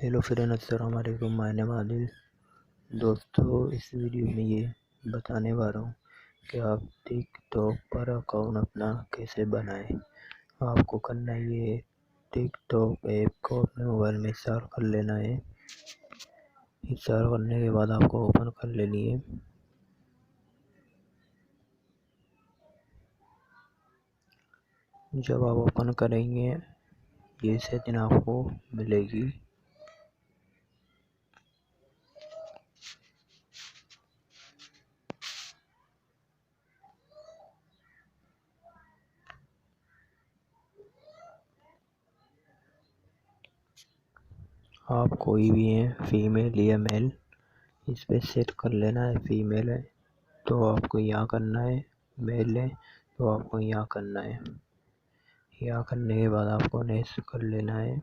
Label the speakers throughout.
Speaker 1: Hello friend, अस्सलाम वालेकुम। My name Adil. दोस्तों, इस वीडियो में ये बताने वाला हूँ कि आप टिकटॉक पर अकाउंट अपना कैसे बनाएं। आपको करना है, ये टिकटॉक ऐप को अपने मोबाइल में इंस्टॉल कर लेना है। इंस्टॉल करने के बाद आपको ओपन कर लेनी है। जब आप ओपन करेंगे ये सेटिंग आपको मिलेगी। आप कोई भी हैं, फीमेल या मेल, इस पे सेट कर लेना है। फीमेल है तो आपको यहाँ करना है, मेल है तो आपको यहाँ करना है। यहाँ करने के बाद आपको नेक्स्ट कर लेना है।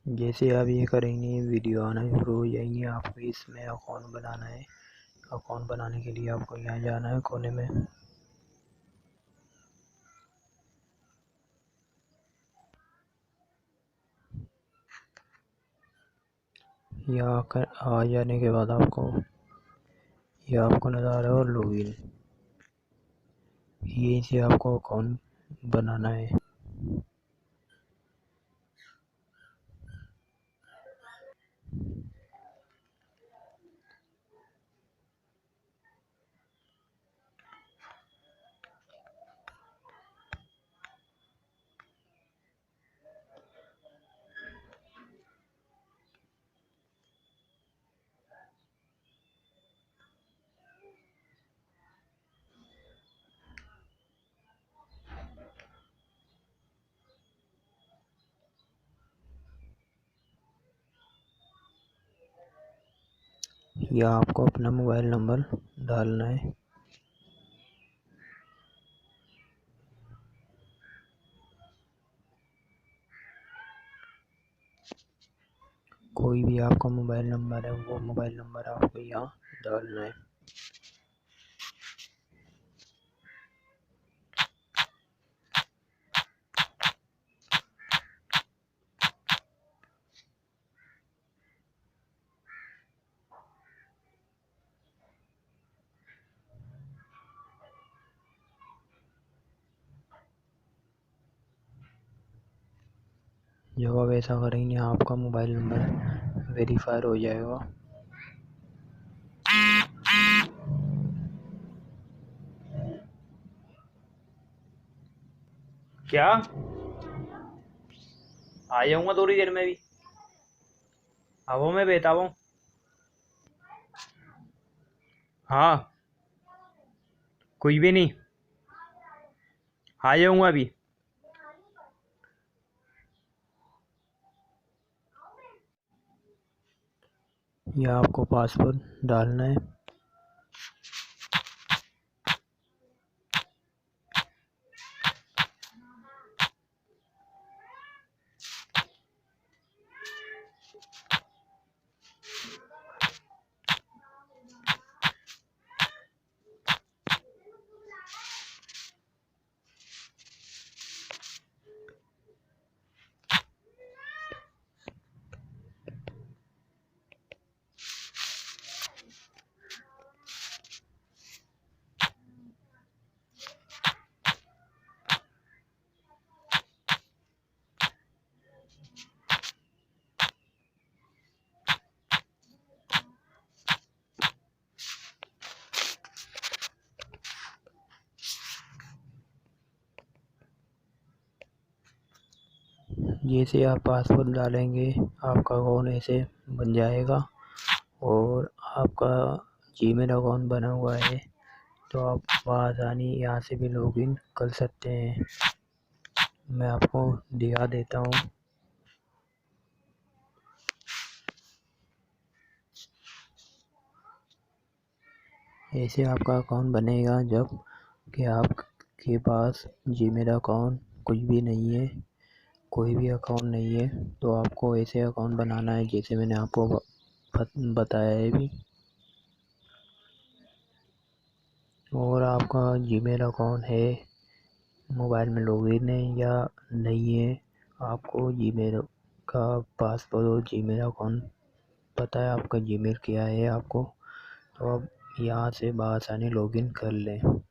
Speaker 1: जैसे आप ये करेंगे वीडियो आना शुरू हो जाएंगे। आपको इसमें अकाउंट बनाना है। अकाउंट बनाने के लिए आपको यहाँ जाना है कोने में। यहाँ कर आ जाने के बाद आपको नजर आ रहा है लॉगिन, यहीं से आपको अकाउंट बनाना है। यहाँ आपको अपना मोबाइल नंबर डालना है। कोई भी आपका मोबाइल नंबर है वो मोबाइल नंबर आपको यहाँ डालना है। जब आप ऐसा करेंगे आपका मोबाइल नंबर वेरीफाई हो जाएगा।
Speaker 2: क्या आ जाऊंगा थोड़ी देर में भी। हवा में बहता हूँ। हाँ, कोई भी नहीं, आ जाऊंगा अभी।
Speaker 1: यहाँ आपको पासवर्ड डालना है। जैसे आप पासवर्ड डालेंगे आपका अकाउंट ऐसे बन जाएगा। और आपका जीमेल अकाउंट बना हुआ है तो आप आसानी यहाँ से भी लॉगिन कर सकते हैं। मैं आपको दिखा देता हूँ। ऐसे आपका अकाउंट बनेगा जब कि आपके पास जीमेल अकाउंट कुछ भी नहीं है, कोई भी अकाउंट नहीं है, तो आपको ऐसे अकाउंट बनाना है जैसे मैंने आपको बताया है भी। और आपका जीमेल अकाउंट है, मोबाइल में लॉगिन है या नहीं है, आपको जीमेल का पासवर्ड और जीमेल अकाउंट पता है, आपका जीमेल क्या है आपको, तो आप यहाँ से बआसानी लॉगिन कर लें।